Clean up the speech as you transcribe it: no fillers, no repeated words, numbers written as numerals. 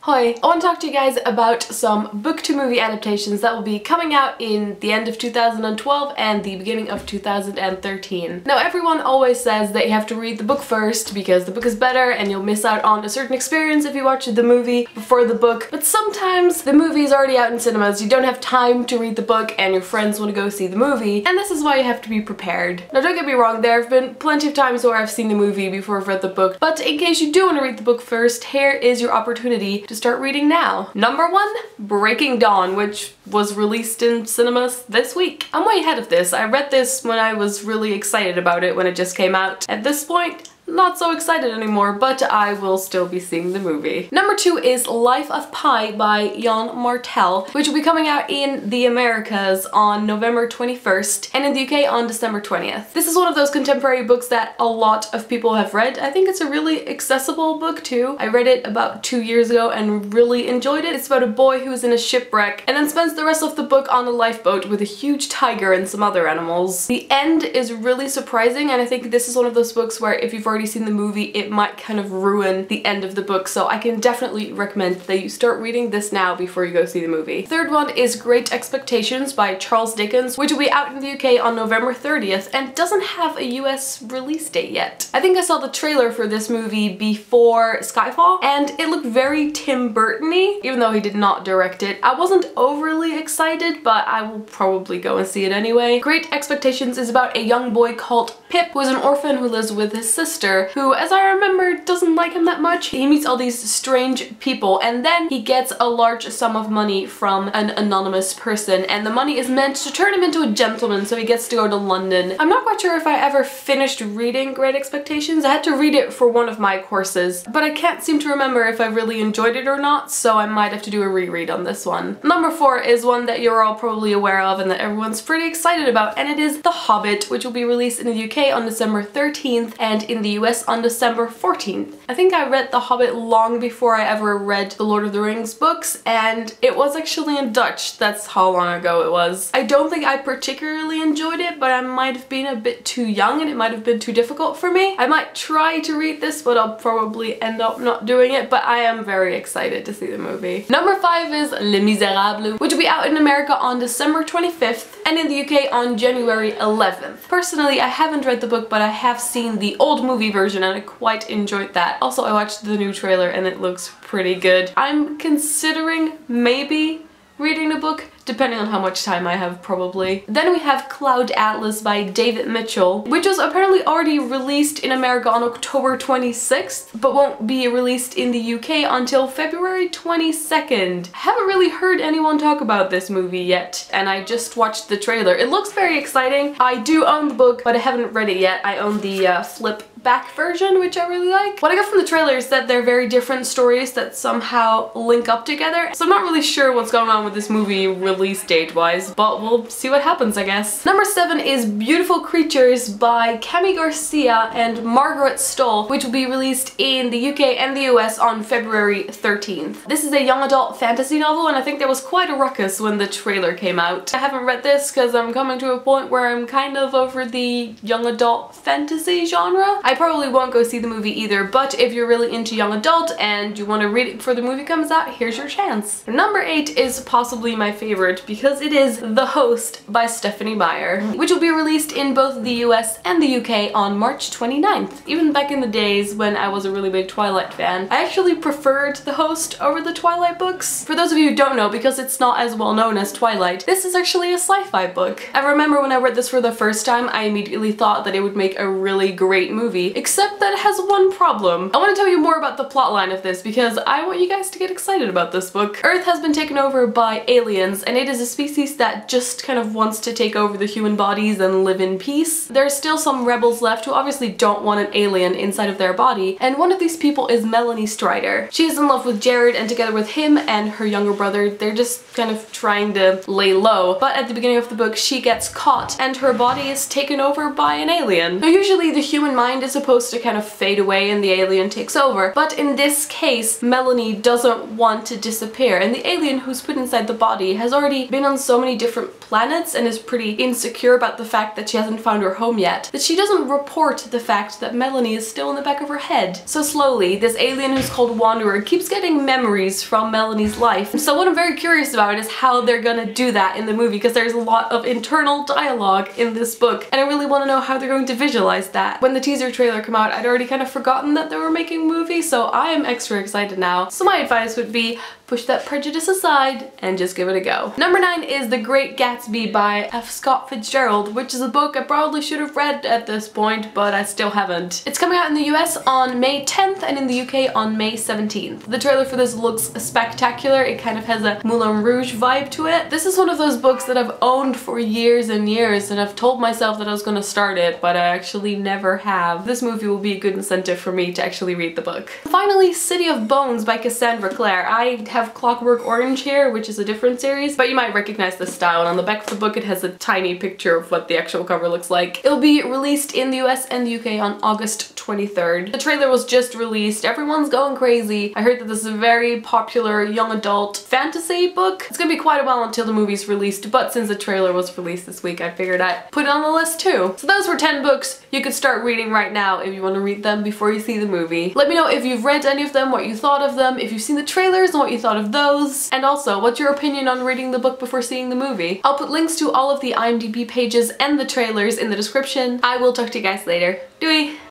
Hi, I want to talk to you guys about some book-to-movie adaptations that will be coming out in the end of 2012 and the beginning of 2013. Now, everyone always says that you have to read the book first because the book is better and you'll miss out on a certain experience if you watch the movie before the book, but sometimes the movie is already out in cinemas, you don't have time to read the book and your friends want to go see the movie, and this is why you have to be prepared. Now, don't get me wrong, there have been plenty of times where I've seen the movie before I've read the book, but in case you do want to read the book first, here is your opportunity to start reading now. Number 1, Breaking Dawn, which was released in cinemas this week. I'm way ahead of this. I read this when I was really excited about it when it just came out. At this point, not so excited anymore, but I will still be seeing the movie. Number 2 is Life of Pi by Jan Martel, which will be coming out in the Americas on November 21st and in the UK on December 20th. This is one of those contemporary books that a lot of people have read. I think it's a really accessible book too. I read it about 2 years ago and really enjoyed it. It's about a boy who's in a shipwreck and then spends the rest of the book on a lifeboat with a huge tiger and some other animals. The end is really surprising, and I think this is one of those books where if you've already seen the movie, it might kind of ruin the end of the book, so I can definitely recommend that you start reading this now before you go see the movie. Third one is Great Expectations by Charles Dickens, which will be out in the UK on November 30th and doesn't have a US release date yet. I think I saw the trailer for this movie before Skyfall and it looked very Tim Burton-y, even though he did not direct it. I wasn't overly excited, but I will probably go and see it anyway. Great Expectations is about a young boy called Pip, who is an orphan who lives with his sister, who, as I remember, doesn't like him that much. He meets all these strange people and then he gets a large sum of money from an anonymous person, and the money is meant to turn him into a gentleman, so he gets to go to London. I'm not quite sure if I ever finished reading Great Expectations. I had to read it for one of my courses, but I can't seem to remember if I really enjoyed it or not, so I might have to do a reread on this one. Number 4 is one that you're all probably aware of and that everyone's pretty excited about, and it is The Hobbit, which will be released in the UK on December 13th and in the US on December 14th. I think I read The Hobbit long before I ever read the Lord of the Rings books, and it was actually in Dutch. That's how long ago it was. I don't think I particularly enjoyed it, but I might have been a bit too young and it might have been too difficult for me. I might try to read this, but I'll probably end up not doing it, but I am very excited to see the movie. Number 5 is Les Miserables, which will be out in America on December 25th and in the UK on January 11th. Personally, I haven't read the book, but I have seen the old movie version and I quite enjoyed that. Also, I watched the new trailer and it looks pretty good. I'm considering maybe reading the book, depending on how much time I have, probably. Then we have Cloud Atlas by David Mitchell, which was apparently already released in America on October 26th, but won't be released in the UK until February 22nd. I haven't really heard anyone talk about this movie yet, and I just watched the trailer. It looks very exciting. I do own the book, but I haven't read it yet. I own the flip back version, which I really like. What I got from the trailer is that they're very different stories that somehow link up together, so I'm not really sure what's going on with this movie release date wise, but we'll see what happens, I guess. Number 7 is Beautiful Creatures by Cami Garcia and Margaret Stoll, which will be released in the UK and the US on February 13th. This is a young adult fantasy novel, and I think there was quite a ruckus when the trailer came out. I haven't read this because I'm coming to a point where I'm kind of over the young adult fantasy genre. I probably won't go see the movie either, but if you're really into young adult and you want to read it before the movie comes out, here's your chance. Number 8 is possibly my favorite because it is The Host by Stephanie Meyer, which will be released in both the US and the UK on March 29th. Even back in the days when I was a really big Twilight fan, I actually preferred The Host over the Twilight books. For those of you who don't know, because it's not as well known as Twilight, this is actually a sci-fi book. I remember when I read this for the first time, I immediately thought that it would make a really great movie, except that it has one problem. I want to tell you more about the plotline of this because I want you guys to get excited about this book. Earth has been taken over by aliens, and it is a species that just kind of wants to take over the human bodies and live in peace. There are still some rebels left who obviously don't want an alien inside of their body, and one of these people is Melanie Strider. She is in love with Jared, and together with him and her younger brother, they're just kind of trying to lay low. But at the beginning of the book, she gets caught and her body is taken over by an alien. Now, usually the human mind is supposed to kind of fade away and the alien takes over, but in this case, Melanie doesn't want to disappear, and the alien who's put inside the body has already already been on so many different planets and is pretty insecure about the fact that she hasn't found her home yet, that she doesn't report the fact that Melanie is still in the back of her head. So slowly, this alien who's called Wanderer keeps getting memories from Melanie's life. So what I'm very curious about is how they're gonna do that in the movie, because there's a lot of internal dialogue in this book, and I really want to know how they're going to visualize that. When the teaser trailer came out, I'd already kind of forgotten that they were making a movie, so I am extra excited now. So my advice would be push that prejudice aside and just give it a go. Number 9 is The Great Gatsby by F. Scott Fitzgerald, which is a book I probably should have read at this point, but I still haven't. It's coming out in the US on May 10th and in the UK on May 17th. The trailer for this looks spectacular. It kind of has a Moulin Rouge vibe to it. This is one of those books that I've owned for years and years, and I've told myself that I was going to start it, but I actually never have. This movie will be a good incentive for me to actually read the book. Finally, City of Bones by Cassandra Clare. I have Clockwork Orange here, which is a different series, but you might recognize the style, and on the back of the book it has a tiny picture of what the actual cover looks like. It'll be released in the US and the UK on August 23rd. The trailer was just released. Everyone's going crazy. I heard that this is a very popular young adult fantasy book. It's gonna be quite a while until the movie's released, but since the trailer was released this week, I figured I'd put it on the list too. So those were 10 books you could start reading right now if you want to read them before you see the movie. Let me know if you've read any of them, what you thought of them, if you've seen the trailers and what you thought of those, and also what's your opinion on reading the book before seeing the movie. I'll put links to all of the IMDb pages and the trailers in the description. I will talk to you guys later. Doei!